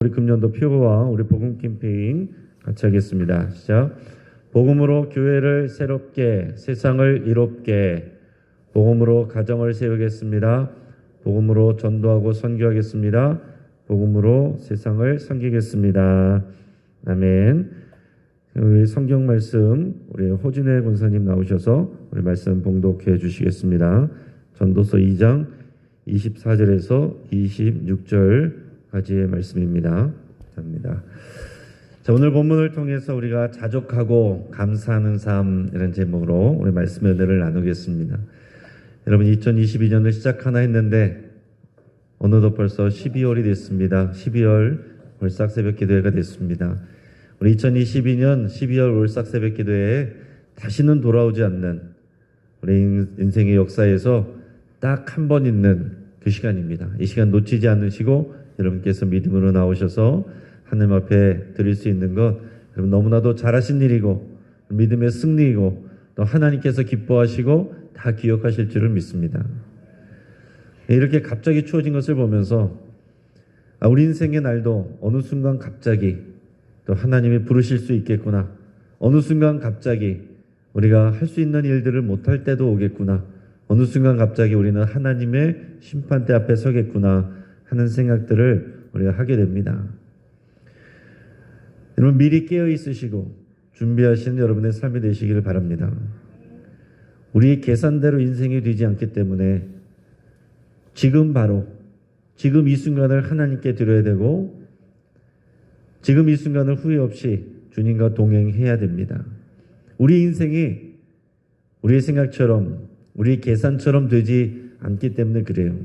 우리 금년도 표고와 우리 복음 캠페인 같이 하겠습니다. 시작. 복음으로 교회를 새롭게, 세상을 이롭게, 복음으로 가정을 세우겠습니다. 복음으로 전도하고 선교하겠습니다. 복음으로 세상을 섬기겠습니다. 아멘. 우리 성경 말씀 우리 호진혜 권사님 나오셔서 우리 말씀 봉독해 주시겠습니다. 전도서 2장 24절에서 26절까지의 말씀입니다. 감사합니다. 자, 오늘 본문을 통해서 우리가 자족하고 감사하는 삶 이런 제목으로 우리 말씀의 은혜를 나누겠습니다. 여러분 2022년을 시작하나 했는데 어느덧 벌써 12월이 됐습니다. 12월 월삭 새벽 기도회가 됐습니다. 우리 2022년 12월 월삭 새벽 기도회에 다시는 돌아오지 않는 우리 인생의 역사에서 딱 한 번 있는 그 시간입니다. 이 시간 놓치지 않으시고 여러분께서 믿음으로 나오셔서 하나님 앞에 드릴 수 있는 것 여러분 너무나도 잘하신 일이고 믿음의 승리이고 또 하나님께서 기뻐하시고 다 기억하실 줄을 믿습니다. 이렇게 갑자기 추워진 것을 보면서 우리 인생의 날도 어느 순간 갑자기 또 하나님이 부르실 수 있겠구나. 어느 순간 갑자기 우리가 할 수 있는 일들을 못할 때도 오겠구나. 어느 순간 갑자기 우리는 하나님의 심판대 앞에 서겠구나 하는 생각들을 우리가 하게 됩니다. 여러분 미리 깨어 있으시고 준비하시는 여러분의 삶이 되시기를 바랍니다. 우리의 계산대로 인생이 되지 않기 때문에 지금 바로 지금 이 순간을 하나님께 드려야 되고 지금 이 순간을 후회 없이 주님과 동행해야 됩니다. 우리 인생이 우리의 생각처럼 우리의 계산처럼 되지 않기 때문에 그래요.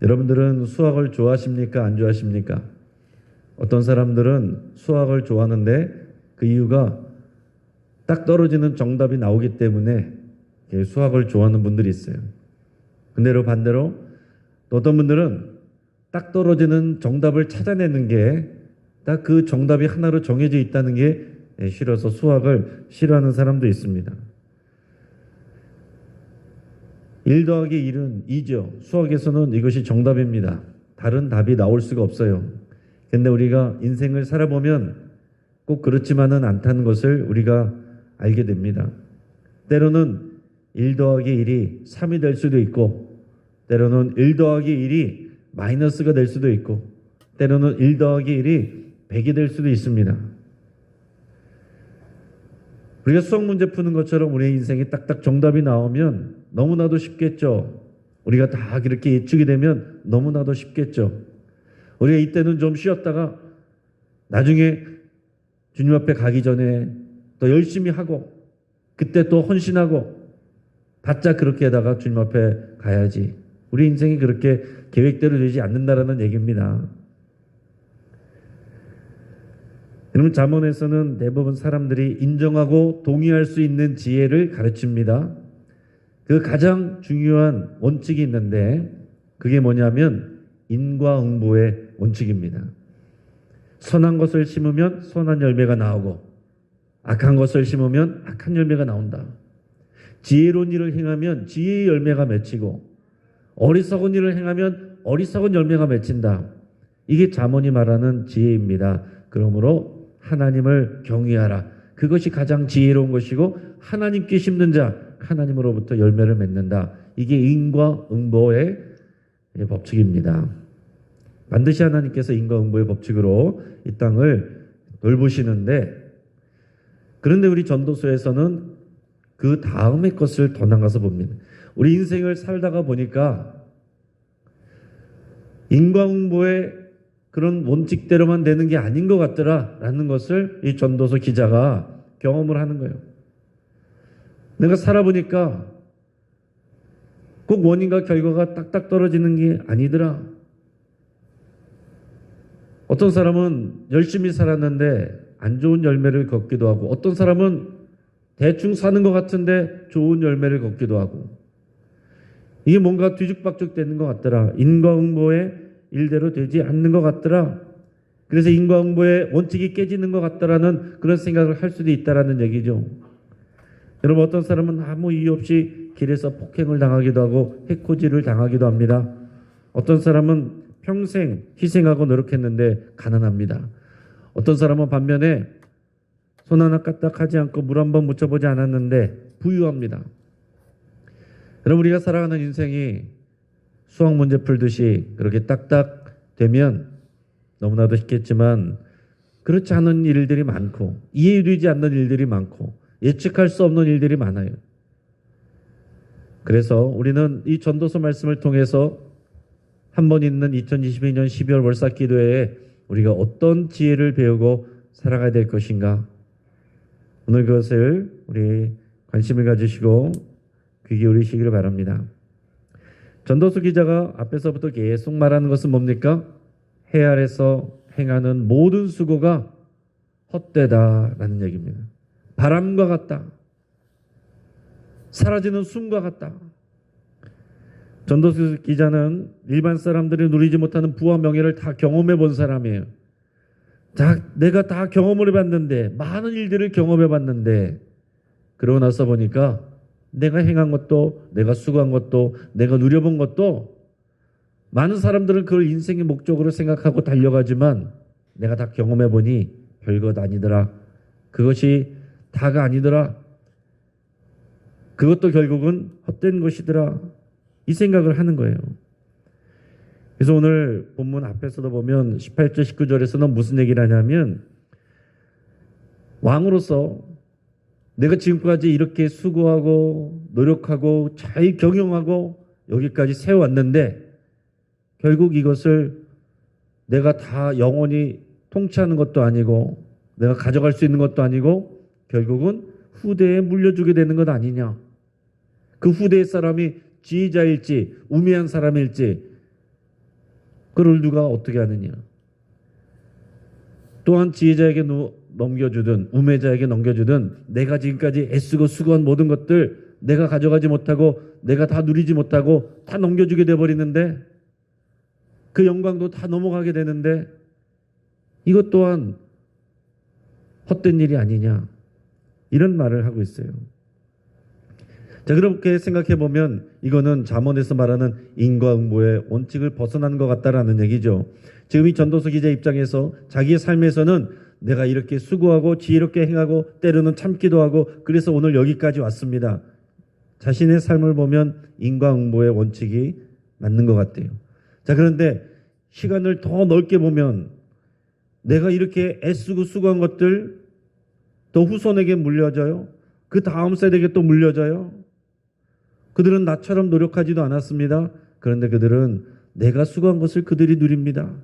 여러분들은 수학을 좋아하십니까? 안 좋아하십니까? 어떤 사람들은 수학을 좋아하는데 그 이유가 딱 떨어지는 정답이 나오기 때문에 수학을 좋아하는 분들이 있어요. 근데 반대로 또 어떤 분들은 딱 떨어지는 정답을 찾아내는 게 딱 그 정답이 하나로 정해져 있다는 게 싫어서 수학을 싫어하는 사람도 있습니다. 1 더하기 1은 2죠. 수학에서는 이것이 정답입니다. 다른 답이 나올 수가 없어요. 근데 우리가 인생을 살아보면 꼭 그렇지만은 않다는 것을 우리가 알게 됩니다. 때로는 1 더하기 1이 3이 될 수도 있고 때로는 1 더하기 1이 마이너스가 될 수도 있고 때로는 1 더하기 1이 100이 될 수도 있습니다. 우리가 수학 문제 푸는 것처럼 우리의 인생에 딱딱 정답이 나오면 너무나도 쉽겠죠. 우리가 다 그렇게 예측이 되면 너무나도 쉽겠죠. 우리가 이때는 좀 쉬었다가 나중에 주님 앞에 가기 전에 또 열심히 하고 그때 또 헌신하고 바짝 그렇게 하다가 주님 앞에 가야지. 우리 인생이 그렇게 계획대로 되지 않는다라는 얘기입니다. 여러분 잠언에서는 대부분 사람들이 인정하고 동의할 수 있는 지혜를 가르칩니다. 그 가장 중요한 원칙이 있는데 그게 뭐냐면 인과응보의 원칙입니다. 선한 것을 심으면 선한 열매가 나오고 악한 것을 심으면 악한 열매가 나온다. 지혜로운 일을 행하면 지혜의 열매가 맺히고 어리석은 일을 행하면 어리석은 열매가 맺힌다. 이게 잠언이 말하는 지혜입니다. 그러므로 하나님을 경외하라. 그것이 가장 지혜로운 것이고 하나님께 심는 자 하나님으로부터 열매를 맺는다. 이게 인과응보의 법칙입니다. 반드시 하나님께서 인과응보의 법칙으로 이 땅을 돌보시는데 그런데 우리 전도서에서는 그 다음의 것을 더 나가서 봅니다. 우리 인생을 살다가 보니까 인과응보의 그런 원칙대로만 되는 게 아닌 것 같더라라는 것을 이 전도서 기자가 경험을 하는 거예요. 내가 살아보니까 꼭 원인과 결과가 딱딱 떨어지는 게 아니더라. 어떤 사람은 열심히 살았는데 안 좋은 열매를 걷기도 하고 어떤 사람은 대충 사는 것 같은데 좋은 열매를 걷기도 하고 이게 뭔가 뒤죽박죽 되는 것 같더라. 인과응보의 일대로 되지 않는 것 같더라. 그래서 인과응보의 원칙이 깨지는 것 같다라는 그런 생각을 할 수도 있다라는 얘기죠. 여러분 어떤 사람은 아무 이유 없이 길에서 폭행을 당하기도 하고 해코지를 당하기도 합니다. 어떤 사람은 평생 희생하고 노력했는데 가난합니다. 어떤 사람은 반면에 손 하나 까딱하지 않고 물 한 번 묻혀보지 않았는데 부유합니다. 여러분, 우리가 살아가는 인생이 수학 문제 풀듯이 그렇게 딱딱 되면 너무나도 쉽겠지만 그렇지 않은 일들이 많고 이해되지 않는 일들이 많고 예측할 수 없는 일들이 많아요. 그래서 우리는 이 전도서 말씀을 통해서 한 번 있는 2022년 12월 월삭 기도회에 우리가 어떤 지혜를 배우고 살아가야 될 것인가, 오늘 그것을 우리 관심을 가지시고 귀 기울이시기를 바랍니다. 전도서 기자가 앞에서부터 계속 말하는 것은 뭡니까? 해 아래서 행하는 모든 수고가 헛되다라는 얘기입니다. 바람과 같다. 사라지는 숨과 같다. 전도서 기자는 일반 사람들이 누리지 못하는 부와 명예를 다 경험해 본 사람이에요. 내가 다 경험을 해봤는데, 많은 일들을 경험해 봤는데, 그러고 나서 보니까 내가 행한 것도, 내가 수고한 것도, 내가 누려본 것도, 많은 사람들은 그걸 인생의 목적으로 생각하고 달려가지만 내가 다 경험해 보니 별것 아니더라. 그것이 다가 아니더라. 그것도 결국은 헛된 것이더라. 이 생각을 하는 거예요. 그래서 오늘 본문 앞에서도 보면 18절 19절에서는 무슨 얘기를 하냐면, 왕으로서 내가 지금까지 이렇게 수고하고 노력하고 잘 경영하고 여기까지 세워왔는데 결국 이것을 내가 다 영원히 통치하는 것도 아니고 내가 가져갈 수 있는 것도 아니고 결국은 후대에 물려주게 되는 것 아니냐. 그 후대의 사람이 지휘자일지 우매한 사람일지 그를 누가 어떻게 하느냐. 또한 지휘자에게 넘겨주든 우매자에게 넘겨주든 내가 지금까지 애쓰고 수고한 모든 것들 내가 가져가지 못하고 내가 다 누리지 못하고 다 넘겨주게 돼버리는데 그 영광도 다 넘어가게 되는데 이것 또한 헛된 일이 아니냐, 이런 말을 하고 있어요. 자, 그렇게 생각해 보면 이거는 잠언에서 말하는 인과응보의 원칙을 벗어난 것 같다라는 얘기죠. 지금 이 전도서 기자 입장에서 자기의 삶에서는 내가 이렇게 수고하고 지혜롭게 행하고 때로는 참기도 하고 그래서 오늘 여기까지 왔습니다. 자신의 삶을 보면 인과응보의 원칙이 맞는 것 같아요. 자, 그런데 시간을 더 넓게 보면 내가 이렇게 애쓰고 수고한 것들 또 후손에게 물려져요. 그 다음 세대에게 또 물려져요. 그들은 나처럼 노력하지도 않았습니다. 그런데 그들은 내가 수고한 것을 그들이 누립니다.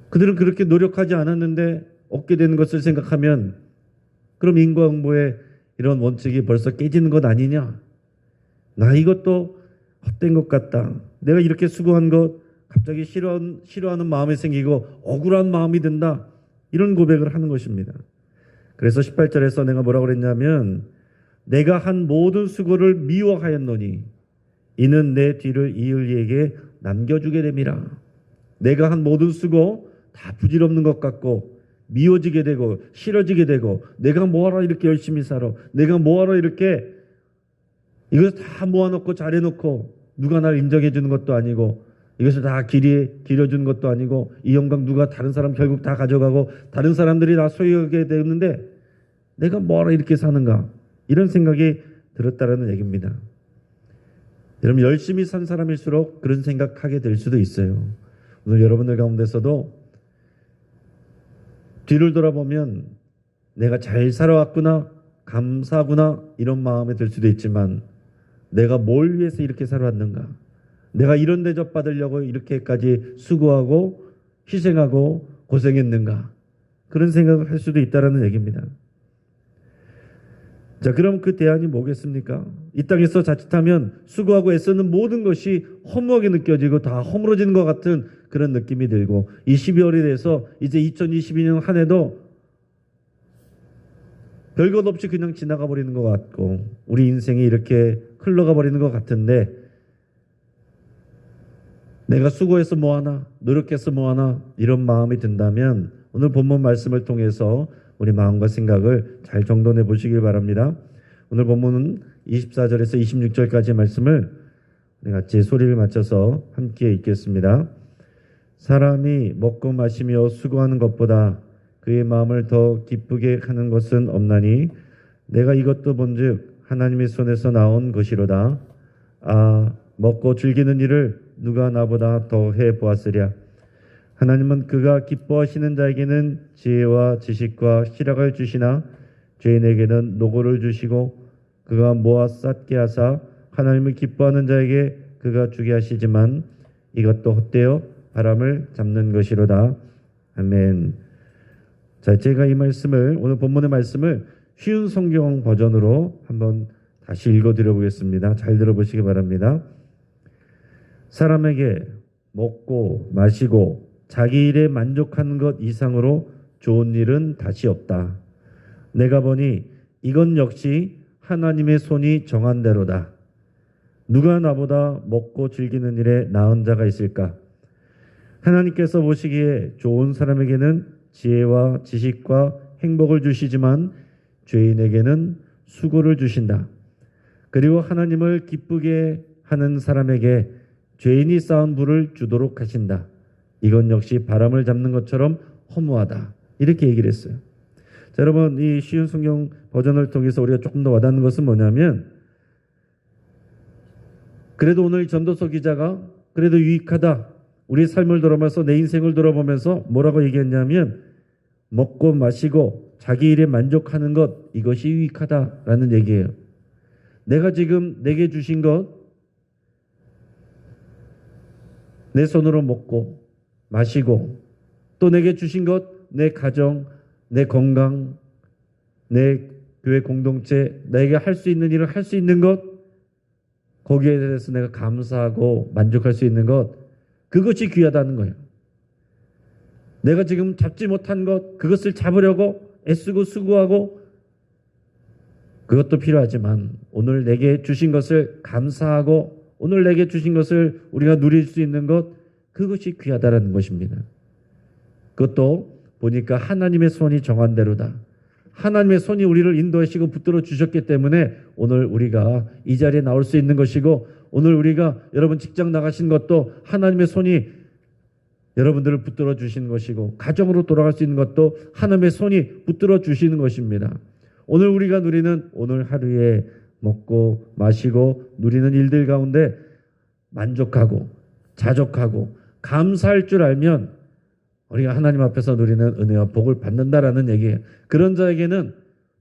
그들은 그렇게 노력하지 않았는데 얻게 되는 것을 생각하면 그럼 인과응보의 이런 원칙이 벌써 깨지는 것 아니냐. 나 이것도 헛된 것 같다. 내가 이렇게 수고한 것 갑자기 싫어하는 마음이 생기고 억울한 마음이 든다. 이런 고백을 하는 것입니다. 그래서 18절에서 내가 뭐라고 그랬냐면 내가 한 모든 수고를 미워하였노니 이는 내 뒤를 이을 이에게 남겨주게 됨이라. 내가 한 모든 수고 다 부질없는 것 같고 미워지게 되고 싫어지게 되고 내가 뭐하러 이렇게 열심히 살아, 내가 뭐하러 이렇게 이것을 다 모아놓고 잘해놓고 누가 날 인정해 주는 것도 아니고 이것을 다 기려주는 것도 아니고 이 영광 누가 다른 사람 결국 다 가져가고 다른 사람들이 나 소유하게 되었는데 내가 뭐하러 이렇게 사는가, 이런 생각이 들었다라는 얘기입니다. 여러분, 열심히 산 사람일수록 그런 생각하게 될 수도 있어요. 오늘 여러분들 가운데서도 뒤를 돌아보면 내가 잘 살아왔구나, 감사하구나, 이런 마음이 들 수도 있지만 내가 뭘 위해서 이렇게 살아왔는가, 내가 이런 대접 받으려고 이렇게까지 수고하고 희생하고 고생했는가, 그런 생각을 할 수도 있다는 얘기입니다. 자, 그럼 그 대안이 뭐겠습니까? 이 땅에서 자칫하면 수고하고 애쓰는 모든 것이 허무하게 느껴지고 다 허물어지는 것 같은 그런 느낌이 들고 이 12월이 돼서 이제 2022년 한 해도 별것 없이 그냥 지나가 버리는 것 같고 우리 인생이 이렇게 흘러가 버리는 것 같은데 내가 수고해서 뭐하나, 노력해서 뭐하나, 이런 마음이 든다면 오늘 본문 말씀을 통해서 우리 마음과 생각을 잘 정돈해 보시길 바랍니다. 오늘 본문은 24절에서 26절까지의 말씀을 우리 같이 소리를 맞춰서 함께 읽겠습니다. 사람이 먹고 마시며 수고하는 것보다 그의 마음을 더 기쁘게 하는 것은 없나니 내가 이것도 본즉 하나님의 손에서 나온 것이로다. 아, 먹고 즐기는 일을 누가 나보다 더 해보았으랴. 하나님은 그가 기뻐하시는 자에게는 지혜와 지식과 희락을 주시나 죄인에게는 노고를 주시고 그가 모아 쌓게 하사 하나님을 기뻐하는 자에게 그가 주게 하시지만 이것도 헛되어 바람을 잡는 것이로다. 아멘. 자, 제가 이 말씀을 오늘 본문의 말씀을 쉬운 성경 버전으로 한번 다시 읽어드려 보겠습니다. 잘 들어보시기 바랍니다. 사람에게 먹고 마시고 자기 일에 만족하는 것 이상으로 좋은 일은 다시 없다. 내가 보니 이건 역시 하나님의 손이 정한 대로다. 누가 나보다 먹고 즐기는 일에 나은 자가 있을까? 하나님께서 보시기에 좋은 사람에게는 지혜와 지식과 행복을 주시지만 죄인에게는 수고를 주신다. 그리고 하나님을 기쁘게 하는 사람에게 죄인이 쌓은 부를 주도록 하신다. 이건 역시 바람을 잡는 것처럼 허무하다. 이렇게 얘기를 했어요. 자, 여러분, 이 쉬운 성경 버전을 통해서 우리가 조금 더 와닿는 것은 뭐냐면, 그래도 오늘 전도서 기자가 그래도 유익하다. 우리 삶을 돌아보면서 내 인생을 돌아보면서 뭐라고 얘기했냐면 먹고 마시고 자기 일에 만족하는 것, 이것이 유익하다라는 얘기예요. 내가 지금 내게 주신 것, 내 손으로 먹고 마시고 또 내게 주신 것, 내 가정, 내 건강, 내 교회 공동체, 내가 할 수 있는 일을 할 수 있는 것, 거기에 대해서 내가 감사하고 만족할 수 있는 것, 그것이 귀하다는 거예요. 내가 지금 잡지 못한 것, 그것을 잡으려고 애쓰고 수고하고 그것도 필요하지만 오늘 내게 주신 것을 감사하고 오늘 내게 주신 것을 우리가 누릴 수 있는 것, 그것이 귀하다라는 것입니다. 그것도 보니까 하나님의 손이 정한 대로다. 하나님의 손이 우리를 인도하시고 붙들어 주셨기 때문에 오늘 우리가 이 자리에 나올 수 있는 것이고, 오늘 우리가 여러분 직장 나가신 것도 하나님의 손이 여러분들을 붙들어 주시는 것이고, 가정으로 돌아갈 수 있는 것도 하나님의 손이 붙들어 주시는 것입니다. 오늘 우리가 누리는 오늘 하루에 먹고 마시고 누리는 일들 가운데 만족하고 자족하고 감사할 줄 알면 우리가 하나님 앞에서 누리는 은혜와 복을 받는다라는 얘기예요. 그런 자에게는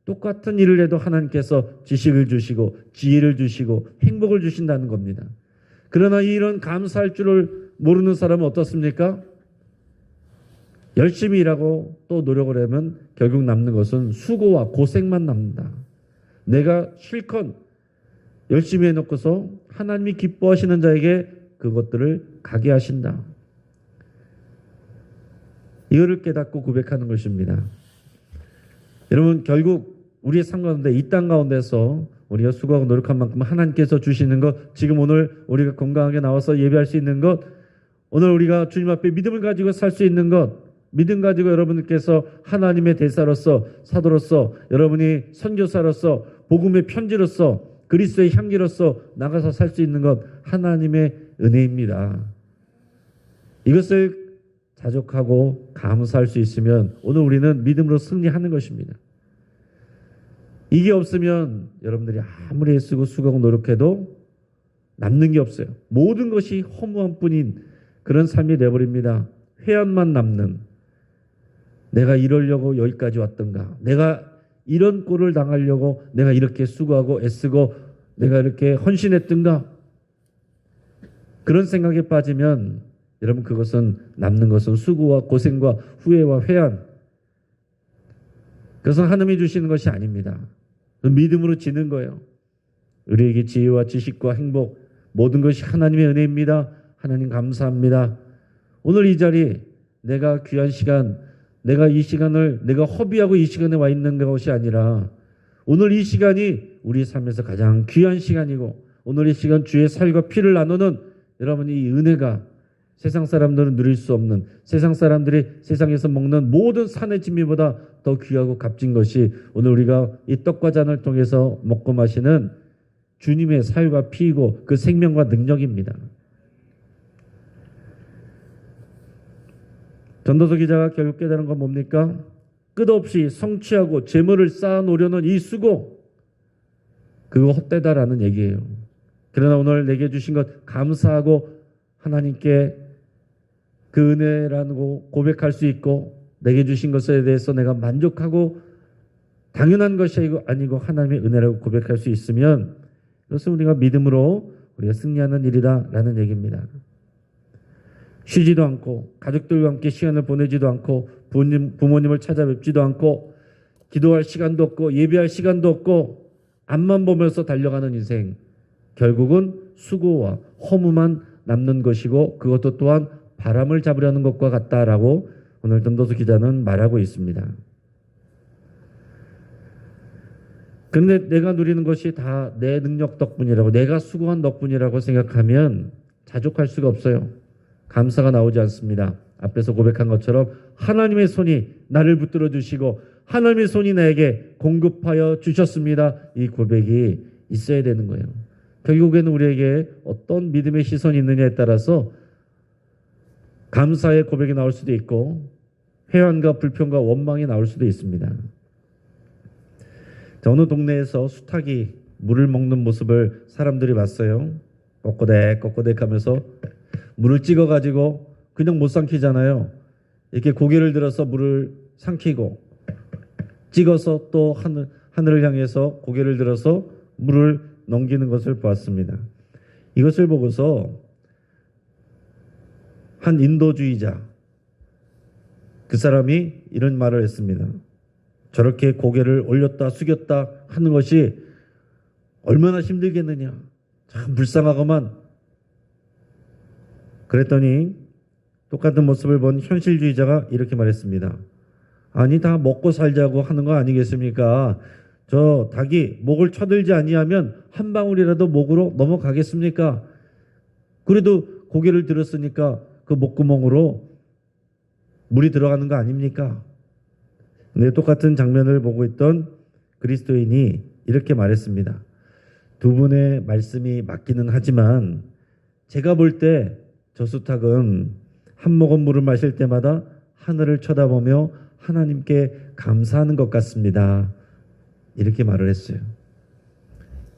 똑같은 일을 해도 하나님께서 지식을 주시고 지혜를 주시고 행복을 주신다는 겁니다. 그러나 이런 감사할 줄을 모르는 사람은 어떻습니까? 열심히 일하고 또 노력을 하면 결국 남는 것은 수고와 고생만 남는다. 내가 실컷 열심히 해놓고서 하나님이 기뻐하시는 자에게 그것들을 가게 하신다. 이거를 깨닫고 고백하는 것입니다. 여러분, 결국 우리의 삶 가운데 이 땅 가운데서 우리가 수고하고 노력한 만큼 하나님께서 주시는 것, 지금 오늘 우리가 건강하게 나와서 예배할 수 있는 것, 오늘 우리가 주님 앞에 믿음을 가지고 살 수 있는 것, 믿음 가지고 여러분께서 하나님의 대사로서, 사도로서, 여러분이 선교사로서, 복음의 편지로서, 그리스도의 향기로서 나가서 살 수 있는 것, 하나님의 은혜입니다. 이것을 자족하고 감사할 수 있으면 오늘 우리는 믿음으로 승리하는 것입니다. 이게 없으면 여러분들이 아무리 애쓰고 수고하고 노력해도 남는 게 없어요. 모든 것이 허무한 뿐인 그런 삶이 되어버립니다. 회한만 남는, 내가 이러려고 여기까지 왔던가, 내가 이런 꼴을 당하려고 내가 이렇게 수고하고 애쓰고 내가 이렇게 헌신했던가, 그런 생각에 빠지면 여러분 그것은 남는 것은 수고와 고생과 후회와 회한, 그것은 하나님이 주시는 것이 아닙니다. 믿음으로 지는 거예요. 우리에게 지혜와 지식과 행복, 모든 것이 하나님의 은혜입니다. 하나님 감사합니다. 오늘 이 자리, 내가 귀한 시간, 내가 이 시간을 내가 허비하고 이 시간에 와 있는 것이 아니라 오늘 이 시간이 우리 삶에서 가장 귀한 시간이고, 오늘 이 시간 주의 살과 피를 나누는 여러분 이 은혜가 세상 사람들은 누릴 수 없는, 세상 사람들이 세상에서 먹는 모든 산의 진미보다 더 귀하고 값진 것이 오늘 우리가 이 떡과 잔을 통해서 먹고 마시는 주님의 사유가 피이고 그 생명과 능력입니다. 전도서 기자가 결국 깨달은 건 뭡니까? 끝없이 성취하고 재물을 쌓아놓으려는 이 수고, 그거 헛되다라는 얘기예요. 그러나 오늘 내게 주신 것 감사하고 하나님께 그 은혜라고 고백할 수 있고, 내게 주신 것에 대해서 내가 만족하고 당연한 것이 아니고 하나님의 은혜라고 고백할 수 있으면 그것은 우리가 믿음으로 우리가 승리하는 일이다라는 얘기입니다. 쉬지도 않고 가족들과 함께 시간을 보내지도 않고 부모님을 찾아뵙지도 않고 기도할 시간도 없고 예배할 시간도 없고 앞만 보면서 달려가는 인생, 결국은 수고와 허무만 남는 것이고 그것도 또한 바람을 잡으려는 것과 같다라고 오늘 전도서 기자는 말하고 있습니다. 그런데 내가 누리는 것이 다 내 능력 덕분이라고, 내가 수고한 덕분이라고 생각하면 자족할 수가 없어요. 감사가 나오지 않습니다. 앞에서 고백한 것처럼 하나님의 손이 나를 붙들어 주시고 하나님의 손이 나에게 공급하여 주셨습니다. 이 고백이 있어야 되는 거예요. 결국에는 우리에게 어떤 믿음의 시선이 있느냐에 따라서 감사의 고백이 나올 수도 있고 회한과 불평과 원망이 나올 수도 있습니다. 어느 동네에서 수탉이 물을 먹는 모습을 사람들이 봤어요. 꼬꼬댁 하면서 물을 찍어가지고 그냥 못 삼키잖아요. 이렇게 고개를 들어서 물을 삼키고 찍어서 또 하늘을 향해서 고개를 들어서 물을 넘기는 것을 보았습니다. 이것을 보고서 한 인도주의자, 그 사람이 이런 말을 했습니다. 저렇게 고개를 올렸다 숙였다 하는 것이 얼마나 힘들겠느냐. 참 불쌍하고만. 그랬더니 똑같은 모습을 본 현실주의자가 이렇게 말했습니다. 아니 다 먹고 살자고 하는 거 아니겠습니까? 저 닭이 목을 쳐들지 아니하면 한 방울이라도 목으로 넘어가겠습니까? 그래도 고개를 들었으니까 그 목구멍으로 물이 들어가는 거 아닙니까? 근데 똑같은 장면을 보고 있던 그리스도인이 이렇게 말했습니다. 두 분의 말씀이 맞기는 하지만 제가 볼 때 저 수탉은 한 모금 물을 마실 때마다 하늘을 쳐다보며 하나님께 감사하는 것 같습니다. 이렇게 말을 했어요.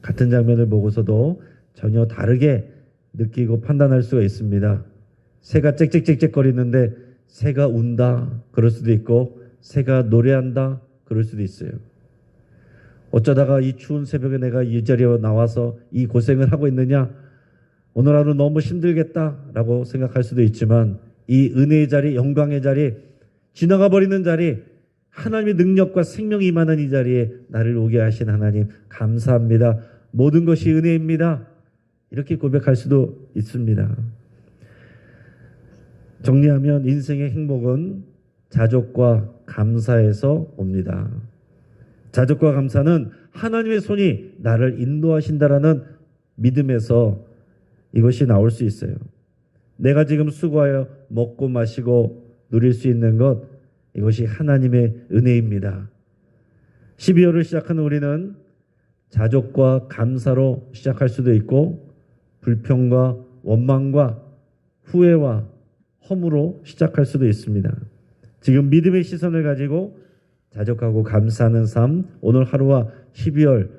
같은 장면을 보고서도 전혀 다르게 느끼고 판단할 수가 있습니다. 새가 짹짹짹짹 거리는데 새가 운다 그럴 수도 있고 새가 노래한다 그럴 수도 있어요. 어쩌다가 이 추운 새벽에 내가 이 자리에 나와서 이 고생을 하고 있느냐, 오늘 하루 너무 힘들겠다라고 생각할 수도 있지만 이 은혜의 자리, 영광의 자리, 지나가 버리는 자리, 하나님의 능력과 생명이 임하는 이 자리에 나를 오게 하신 하나님 감사합니다. 모든 것이 은혜입니다. 이렇게 고백할 수도 있습니다. 정리하면 인생의 행복은 자족과 감사에서 옵니다. 자족과 감사는 하나님의 손이 나를 인도하신다라는 믿음에서 이것이 나올 수 있어요. 내가 지금 수고하여 먹고 마시고 누릴 수 있는 것, 이것이 하나님의 은혜입니다. 12월을 시작하는 우리는 자족과 감사로 시작할 수도 있고 불평과 원망과 후회와 허무로 시작할 수도 있습니다. 지금 믿음의 시선을 가지고 자족하고 감사하는 삶, 오늘 하루와 12월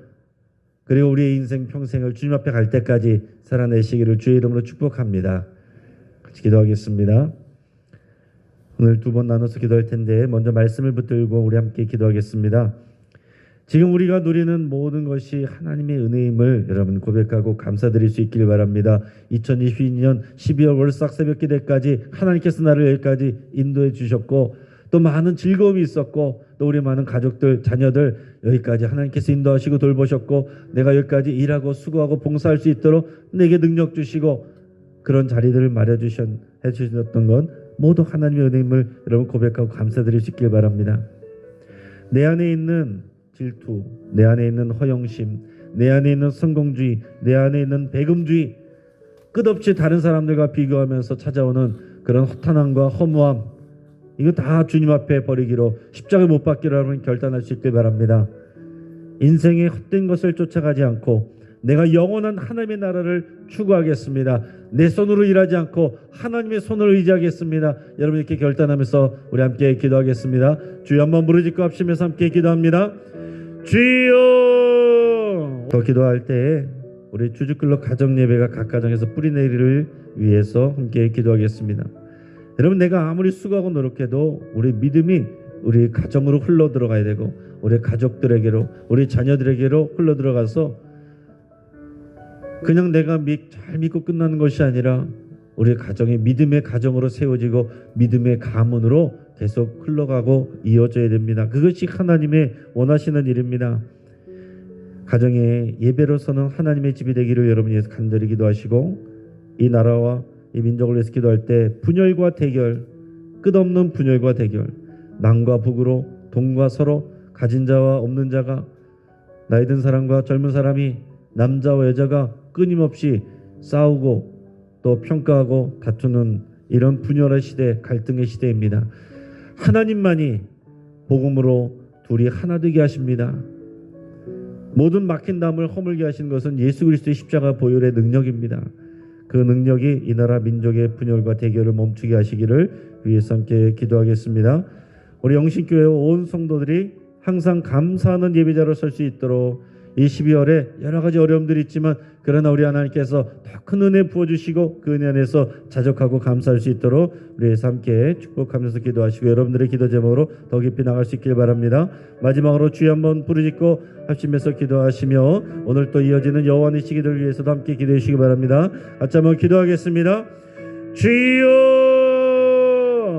그리고 우리의 인생 평생을 주님 앞에 갈 때까지 살아내시기를 주의 이름으로 축복합니다. 같이 기도하겠습니다. 오늘 두 번 나눠서 기도할 텐데 먼저 말씀을 붙들고 우리 함께 기도하겠습니다. 지금 우리가 누리는 모든 것이 하나님의 은혜임을 여러분 고백하고 감사드릴 수 있길 바랍니다. 2022년 12월 월삭 새벽 기대까지 하나님께서 나를 여기까지 인도해 주셨고 또 많은 즐거움이 있었고 또 우리 많은 가족들, 자녀들 여기까지 하나님께서 인도하시고 돌보셨고 내가 여기까지 일하고 수고하고 봉사할 수 있도록 내게 능력 주시고 그런 자리들을 마련해 주셨던 건 모두 하나님의 은혜임을 여러분 고백하고 감사드릴 수 있길 바랍니다. 내 안에 있는 질투, 내 안에 있는 허영심, 내 안에 있는 성공주의, 내 안에 있는 배금주의, 끝없이 다른 사람들과 비교하면서 찾아오는 그런 허탄함과 허무함, 이거 다 주님 앞에 버리기로, 십자가에 못 박기로 여러분 결단할 수 있길 바랍니다. 인생의 헛된 것을 쫓아가지 않고 내가 영원한 하나님의 나라를 추구하겠습니다. 내 손으로 일하지 않고 하나님의 손을 의지하겠습니다. 여러분 이렇게 결단하면서 우리 함께 기도하겠습니다. 주여 한번 부르짖고 합심해서 함께 기도합니다. 주여. 더 기도할 때에 우리 주주클럽 가정예배가 각 가정에서 뿌리내리를 위해서 함께 기도하겠습니다. 여러분 내가 아무리 수고하고 노력해도 우리 믿음이 우리 가정으로 흘러 들어가야 되고 우리 가족들에게로 우리 자녀들에게로 흘러 들어가서 그냥 내가 잘 믿고 끝나는 것이 아니라 우리 가정이 믿음의 가정으로 세워지고 믿음의 가문으로 계속 흘러가고 이어져야 됩니다. 그것이 하나님의 원하시는 일입니다. 가정의 예배로서는 하나님의 집이 되기를 여러분이 위해서 간절히 기도하시고 이 나라와 이 민족을 위해서 기도할 때 분열과 대결, 끝없는 분열과 대결, 남과 북으로 동과 서로 가진 자와 없는 자가 나이 든 사람과 젊은 사람이 남자와 여자가 끊임없이 싸우고 또 평가하고 다투는 이런 분열의 시대, 갈등의 시대입니다. 하나님만이 복음으로 둘이 하나 되게 하십니다. 모든 막힌 담을 허물게 하신 것은 예수 그리스도의 십자가 보혈의 능력입니다. 그 능력이 이 나라 민족의 분열과 대결을 멈추게 하시기를 위해서 함께 기도하겠습니다. 우리 영신교회 온 성도들이 항상 감사하는 예배자로 설 수 있도록 이 12월에 여러 가지 어려움들이 있지만 그러나 우리 하나님께서 더 큰 은혜 부어주시고 그 은혜 안에서 자족하고 감사할 수 있도록 우리에서 함께 축복하면서 기도하시고 여러분들의 기도 제목으로 더 깊이 나갈 수 있길 바랍니다. 마지막으로 주여 한번 부르짖고 합심해서 기도하시며 오늘 또 이어지는 여호와의 시기를 위해서도 함께 기도해 주시기 바랍니다. 같이 한번 기도하겠습니다. 주여